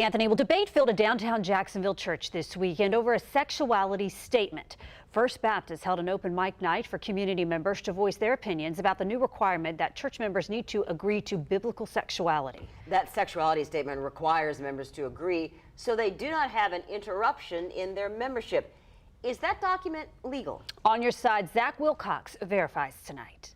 Anthony, well, debate filled a downtown Jacksonville church this weekend over a sexuality statement. First Baptist held an open mic night for community members to voice their opinions about the new requirement that church members need to agree to biblical sexuality. That sexuality statement requires members to agree so they do not have an interruption in their membership. Is that document legal? On your side, Zach Wilcox verifies tonight.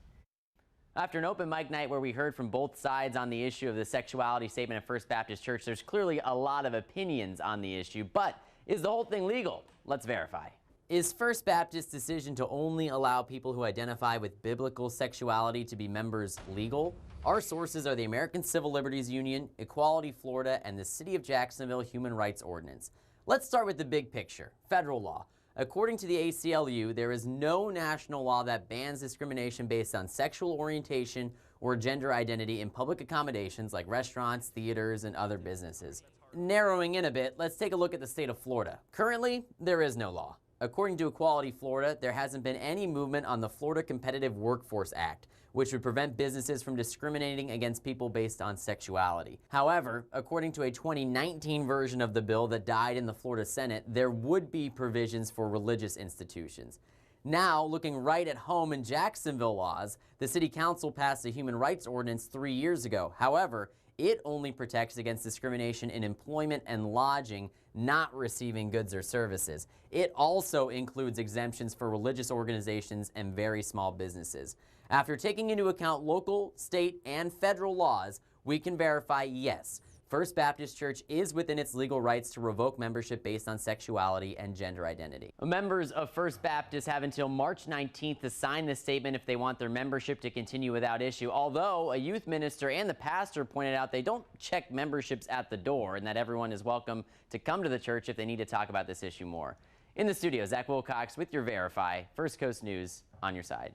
After an open mic night where we heard from both sides on the issue of the sexuality statement at First Baptist Church, there's clearly a lot of opinions on the issue, but is the whole thing legal? Let's verify. Is First Baptist's decision to only allow people who identify with biblical sexuality to be members legal? Our sources are the American Civil Liberties Union, Equality Florida, and the City of Jacksonville Human Rights Ordinance. Let's start with the big picture, federal law. According to the ACLU, there is no national law that bans discrimination based on sexual orientation or gender identity in public accommodations like restaurants, theaters, and other businesses. Narrowing in a bit, let's take a look at the state of Florida. Currently, there is no law. According to Equality Florida, there hasn't been any movement on the Florida Competitive Workforce Act, which would prevent businesses from discriminating against people based on sexuality. However, according to a 2019 version of the bill that died in the Florida Senate, there would be provisions for religious institutions. Now, looking right at home in Jacksonville laws, the City Council passed a human rights ordinance 3 years ago. However, it only protects against discrimination in employment and lodging, not receiving goods or services. It also includes exemptions for religious organizations and very small businesses. After taking into account local, state, and federal laws, we can verify, yes, First Baptist Church is within its legal rights to revoke membership based on sexuality and gender identity. Members of First Baptist have until March 19th to sign this statement if they want their membership to continue without issue, although a youth minister and the pastor pointed out they don't check memberships at the door and that everyone is welcome to come to the church if they need to talk about this issue more. In the studio, Zach Wilcox with your Verify, First Coast News, on your side.